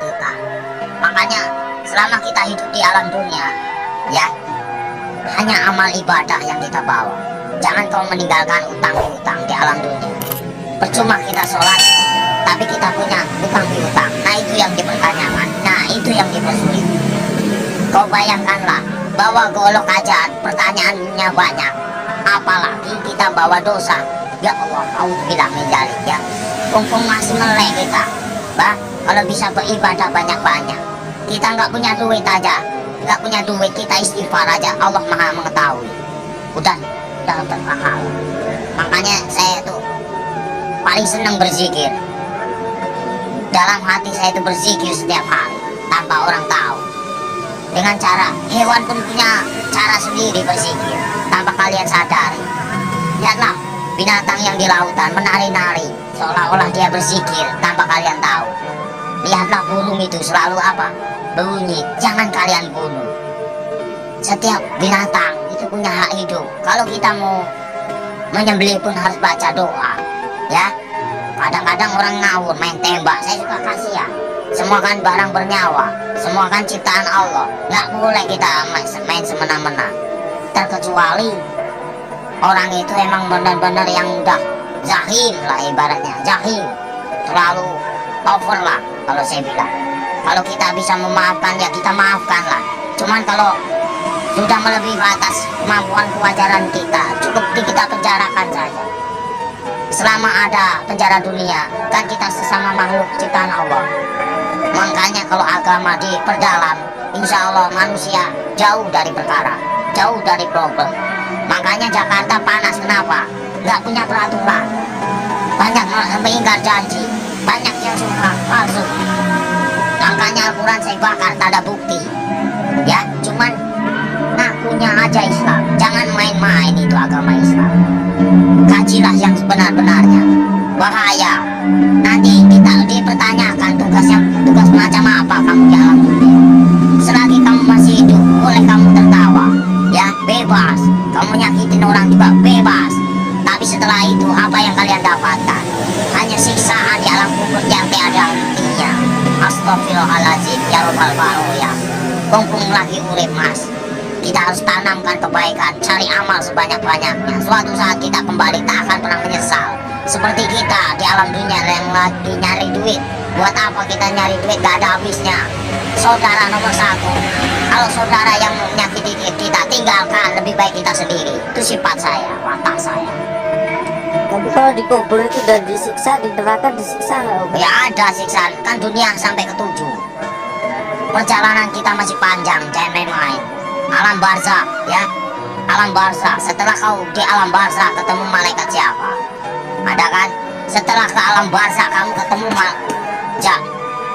kita. Makanya selama kita hidup di alam dunia, ya, hanya amal ibadah yang kita bawa. Jangan kau meninggalkan utang-utang di alam dunia. Percuma kita sholat, tapi kita punya utang piutang. Nah itu yang dipertanyakan, nah itu yang dipersulit. Kau bayangkanlah bahwa golok aja pertanyaannya banyak, apalagi kita bawa dosa. Ya Allah, auzubillah min dzalik ya. Mumpung masih melek kita, bah, kalau bisa beribadah banyak-banyak. Kita nggak punya duit aja, nggak punya duit, kita istighfar aja, Allah Maha mengetahui. Udah terpahala. Makanya saya tuh paling senang berzikir. Dalam hati saya itu berzikir setiap hari tanpa orang tahu. Dengan cara hewan pun punya cara sendiri berzikir tanpa kalian sadari. Lihatlah binatang yang di lautan menari-nari seolah-olah dia berzikir tanpa kalian tahu. Lihatlah burung itu selalu apa? Bunyi, jangan kalian bunuh. Setiap binatang itu punya hak hidup. Kalau kita mau menyembelih pun harus baca doa, ya. Kadang-kadang orang ngawur main tembak, saya suka kasihan. Semua kan barang bernyawa, semua kan ciptaan Allah. Nggak boleh kita main semena-mena. Terkecuali orang itu emang benar-benar yang udah zahim lah, ibaratnya zahim, terlalu over lah kalau saya bilang. Kalau kita bisa memaafkan ya kita maafkan lah. Cuman kalau sudah melebihi batas kemampuan kewajaran kita, cukup kita penjarakan saja. Selama ada penjara dunia, kan kita sesama makhluk ciptaan Allah. Makanya kalau agama diperdalam, insya Allah manusia jauh dari perkara, jauh dari problem. Makanya Jakarta panas, kenapa? Nggak punya peraturan, banyak mengingkar janji, banyak yang sumpah palsu. Makanya Al-Quran saya bakar, tak ada bukti, ya. Cuman ngakunya aja Islam. Jangan main-main itu agama Islam. Kajilah yang sebenar-benarnya. Bahaya. Nanti kita dipertanyakan tugas macam apa kamu di alam dunia. Selagi kamu masih hidup, boleh kamu tertawa, ya, bebas. Kamu nyakitin orang juga bebas. Tapi setelah itu apa yang kalian dapatkan? Hanya siksaan di alam kubur yang tiada hentinya. Astagfirullahaladzim, ya Rabbal Baroya. Mumpung lagi urip mas, kita harus tanamkan kebaikan, cari amal sebanyak-banyaknya. Suatu saat kita kembali tak akan pernah menyesal. Seperti kita di alam dunia yang lagi nyari duit. Buat apa kita nyari duit, gak ada habisnya. Saudara nomor satu. Kalau saudara yang menyakiti kita, tinggalkan, lebih baik kita sendiri. Itu sifat saya, watak saya. Tapi kalau di kubur itu udah disiksa, di neraka disiksa nggak? Ya ada siksaan, kan dunia sampai ke 7. Perjalanan kita masih panjang, jangan main-main. Alam barzakh, ya, alam barzakh. Setelah kau di alam barzakh ketemu malaikat siapa? Ada kan? Setelah ke alam barzakh kamu ketemu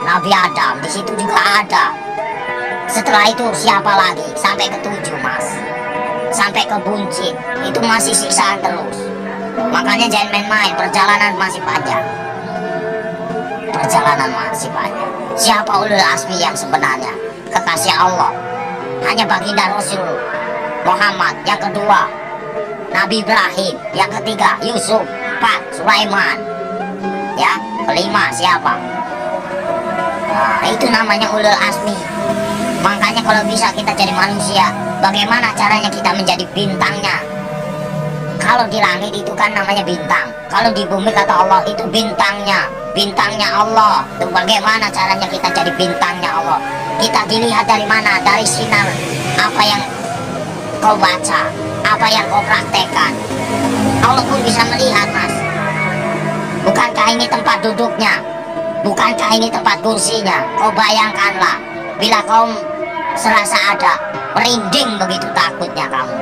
Nabi Adam, di situ juga ada. Setelah itu siapa lagi? Sampai ke 7 mas, sampai ke buncit, itu masih siksaan terus. Makanya jangan main-main, perjalanan masih panjang. Perjalanan masih panjang. Siapa ulul azmi yang sebenarnya? Kekasih Allah hanya baginda Rasul Muhammad. Yang kedua Nabi Ibrahim. Yang ketiga Yusuf. 4 Sulaiman. Ya, kelima siapa? Nah, itu namanya ulul azmi. Makanya kalau bisa kita jadi manusia, bagaimana caranya kita menjadi bintangnya? Kalau di langit itu kan namanya bintang, kalau di bumi kata Allah itu bintangnya, bintangnya Allah. Itu bagaimana caranya kita jadi bintangnya Allah? Kita dilihat dari mana? Dari sinar apa yang kau baca, apa yang kau praktekkan. Allah pun bisa melihat mas. Bukankah ini tempat duduknya? Bukankah ini tempat kursinya? Kau bayangkanlah, bila kau serasa ada merinding begitu takutnya kamu.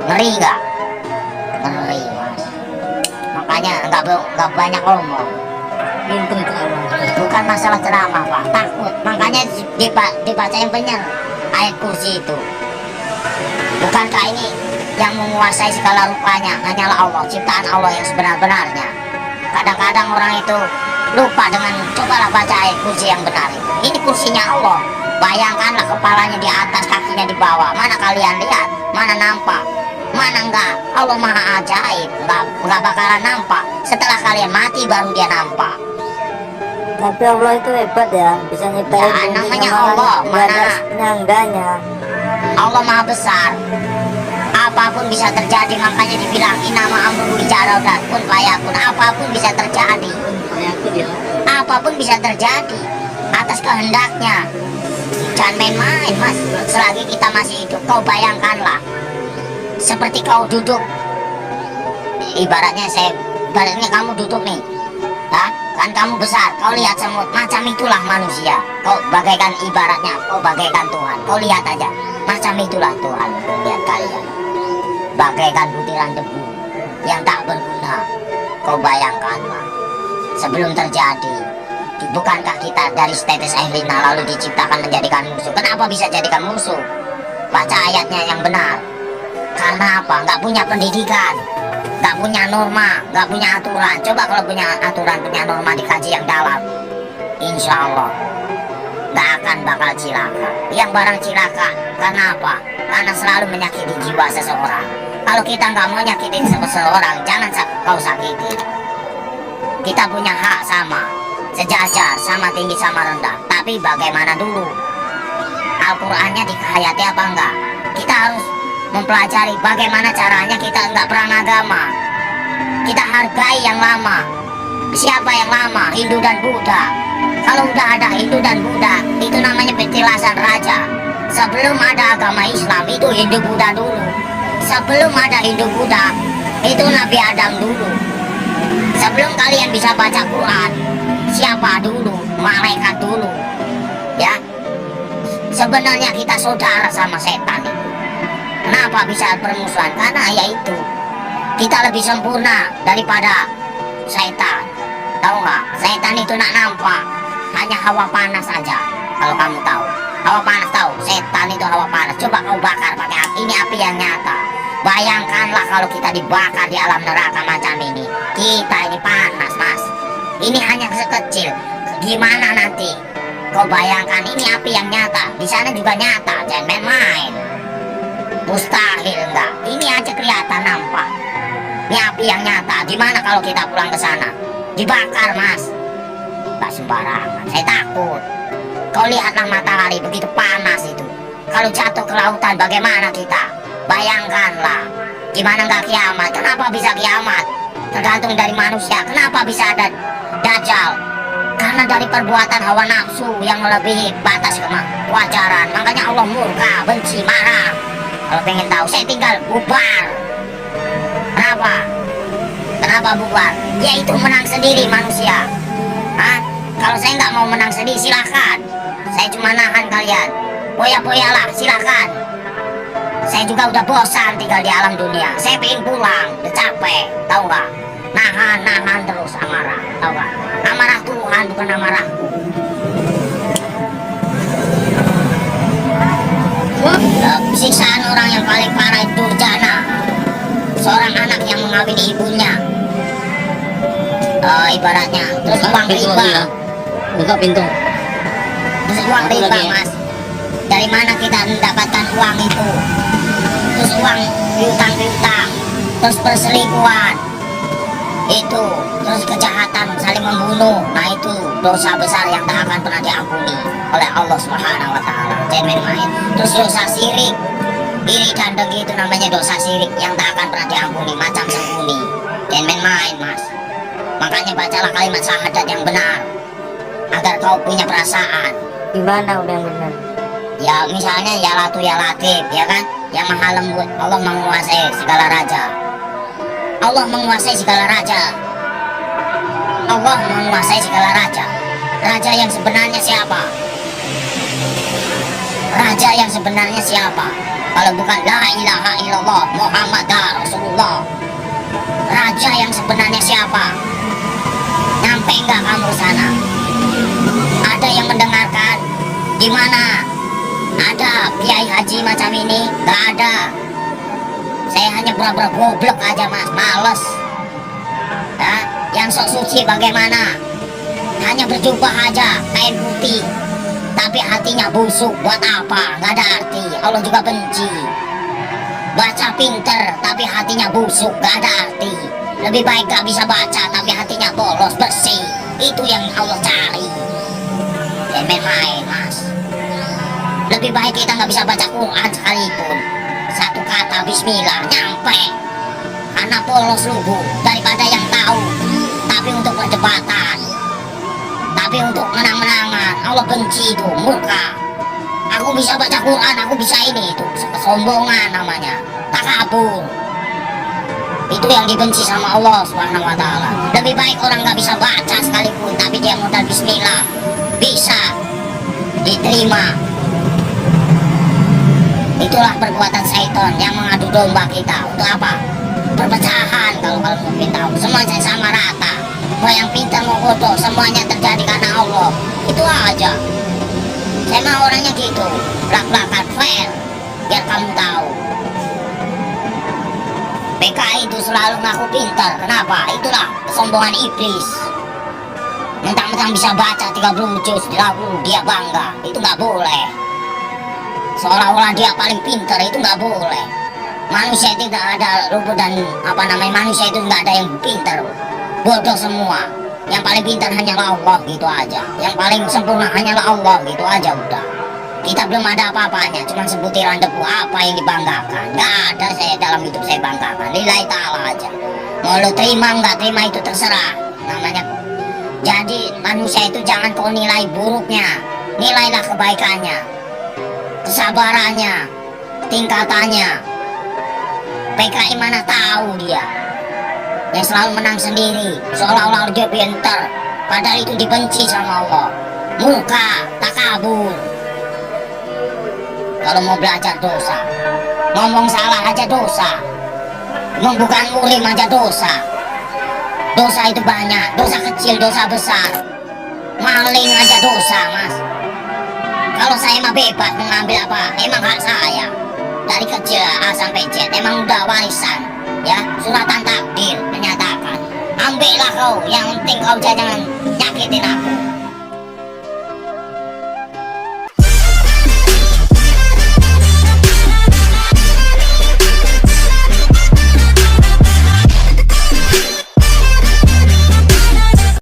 Ngeri gak? Ngeri mas. Makanya nggak banyak ngomong. Bukan masalah ceramah pak, takut. Makanya dibaca yang benar ayat kursi itu. Bukankah ini yang menguasai segala rupanya hanyalah Allah, ciptaan Allah yang sebenar-benarnya. Kadang-kadang orang itu lupa dengan cobalah baca ayat kursi yang benar itu. Ini kursinya Allah. Bayangkanlah kepalanya di atas, kakinya di bawah. Mana kalian lihat? Mana nampak? Mana enggak? Allah maha ajaib. Enggak bakalan nampak. Setelah kalian mati baru dia nampak. Tapi Allah itu hebat ya, bisa nyiptain Ya, bumi namanya sama Allah, langit, nggak ada mana? penyangganya. Allah maha besar, apapun bisa terjadi. Makanya dibilang inama amru ijarodat pun fayakun, apapun bisa terjadi, apapun bisa terjadi atas kehendaknya. Jangan main-main mas, selagi kita masih hidup. Kau bayangkanlah, seperti kau duduk, ibaratnya kamu duduk nih, kan kamu besar, kau lihat semut, macam itulah manusia. Kau bagaikan, ibaratnya kau bagaikan Tuhan. Kau lihat aja, macam itulah Tuhan. Lihat kalian, bagaikan butiran debu yang tak berguna. Kau bayangkanlah, sebelum terjadi, bukankah kita dari tetes air lina lalu diciptakan menjadikan musuh? Kenapa bisa jadikan musuh? Baca ayatnya yang benar. Karena apa? Nggak punya pendidikan, nggak punya norma, nggak punya aturan. Coba kalau punya aturan, punya norma, dikaji yang dalam, insya Allah nggak akan bakal cilaka. Yang barang cilaka karena apa? Karena selalu menyakiti jiwa seseorang. Kalau kita nggak mau nyakitin seseorang, jangan kau sakiti. Kita punya hak sama, sejajar, sama tinggi sama rendah. Tapi bagaimana dulu? Al-Qur'annya dihayati apa enggak? Kita harus mempelajari bagaimana caranya kita enggak perang agama. Kita hargai yang lama. Siapa yang lama? Hindu dan Buddha. Kalau udah ada Hindu dan Buddha, itu namanya petilasan raja. Sebelum ada agama Islam, itu Hindu Buddha dulu. Sebelum ada Hindu Buddha, itu Nabi Adam dulu. Sebelum kalian bisa baca Quran, siapa dulu? Malaikat dulu. Ya, sebenarnya kita saudara sama setan itu. Kenapa bisa permusuhan? Karena yaitu kita lebih sempurna daripada setan. Tahu nggak? Setan itu nak nampak hanya hawa panas saja. Kalau kamu tahu, hawa panas tahu. Setan itu hawa panas. Coba kau bakar pakai api. Ini api yang nyata. Bayangkanlah kalau kita dibakar di alam neraka macam ini. Kita ini panas, mas. Ini hanya sekecil. Gimana nanti? Kau bayangkan, ini api yang nyata. Di sana juga nyata. Jangan main-main. Mustahil enggak. Ini aja kelihatan nampak. Ini api yang nyata. Gimana kalau kita pulang ke sana? Dibakar, mas. Tak sembarangan. Saya takut. Kau lihatlah matahari begitu panas itu. Kalau jatuh ke lautan, bagaimana kita? Bayangkanlah. Gimana nggak kiamat? Kenapa bisa kiamat? Tergantung dari manusia. Kenapa bisa ada Dajjal? Karena dari perbuatan hawa nafsu yang melebihi batas kewajaran. Makanya Allah murka, benci, marah. Kalau pengen tahu, saya tinggal bubar. Kenapa? Kenapa bubar? Dia itu menang sendiri manusia. Kalau saya nggak mau menang sendiri, silakan. Saya cuma nahan kalian. Poya-poyalah, silakan. Saya juga udah bosan tinggal di alam dunia. Saya pengen pulang, udah capek. Tahu nggak? Nahan terus amarah. Tahu nggak? Amarah Tuhan, bukan amarahku. Siksaan orang yang paling parah itu durjana. Seorang anak yang mengawini ibunya. Ibaratnya. Terus uang riba. Buka pintu. Terus uang riba, mas. Dari mana kita mendapatkan uang itu? Terus uang piutang, terus perselingkuhan, itu, terus kejahatan, saling membunuh. Nah itu dosa besar yang tak akan pernah diampuni oleh Allah Subhanahu Wa Taala. Jangan main. Terus dosa syirik, iri dan dengki itu namanya dosa syirik yang tak akan pernah diampuni, macam sembunyi. Jangan main, mas. Makanya bacalah kalimat syahadat yang benar agar kau punya perasaan. Gimana udah yang benar? Ya misalnya ya Latu ya Latif, ya kan? Yang maha lembut. Allah menguasai segala raja. Allah menguasai segala raja. Allah menguasai segala raja. Raja yang sebenarnya siapa? Raja yang sebenarnya siapa? Kalau bukan la ilaha illallah Muhammad Rasulullah. Raja yang sebenarnya siapa? Nyampe nggak kamu sana? Ada yang mendengarkan? Di mana? Ada kiai haji macam ini? Nggak ada. Saya hanya pura-pura goblok aja, mas. Males. Yang sok suci bagaimana? Hanya berjubah aja, kain putih, tapi hatinya busuk. Buat apa? Nggak ada arti. Allah juga benci. Baca pinter, tapi hatinya busuk. Nggak ada arti. Lebih baik gak bisa baca, tapi hatinya polos, bersih. Itu yang Allah cari. Jangan main-main, Mas. Lebih baik kita nggak bisa baca Quran sekalipun, satu kata Bismillah nyampe, karena polos lugu, daripada yang tahu tapi untuk perdebatan, tapi untuk menang-menangan. Allah benci itu, murka. Aku bisa baca Quran, aku bisa ini, itu kesombongan namanya, takabur. Itu yang dibenci sama Allah Subhanahu wa Ta'ala. Lebih baik orang nggak bisa baca sekalipun, tapi dia modal Bismillah bisa diterima. Itulah perbuatan syaitan yang mengadu domba kita. Untuk apa? Perpecahan. Kalau mungkin tahu, semuanya sama rata. Mau yang pintar mau bodoh, semuanya terjadi karena Allah. Itu aja. Saya mau orangnya gitu, belak-belakan fair, biar kamu tahu. PKI itu selalu ngaku pintar. Kenapa? Itulah kesombongan iblis. Mentang-mentang bisa baca 30 juz lalu dia bangga. Itu nggak boleh. Seolah-olah dia paling pintar, itu nggak boleh. Manusia itu tidak ada rumput dan manusia itu nggak ada yang pintar, bodoh semua. Yang paling pintar hanyalah Allah, gitu aja. Yang paling sempurna hanyalah Allah, gitu aja udah. Kita belum ada apa-apanya, cuma sebutiran debu. Apa yang dibanggakan? Nggak ada saya dalam hidup saya banggakan. Lillahi ta'ala aja. Mau lo terima nggak terima itu terserah. Namanya. Jadi manusia itu jangan kau nilai buruknya, nilailah kebaikannya, kesabarannya, tingkatannya. PKI mana tahu dia yang selalu menang sendiri, seolah-olah dia pintar, padahal itu dibenci sama Allah. Murka, takabur. Kalau mau belajar dosa, ngomong salah aja dosa, bukan murim aja dosa. Dosa itu banyak, dosa kecil, dosa besar. Maling aja dosa, Mas. Kalau saya mah bebas mengambil apa, emang hak saya. Dari kecil A sampai Z, emang udah warisan. Ya, suratan takdir menyatakan. Ambillah kau, yang penting kau jangan nyakitin aku.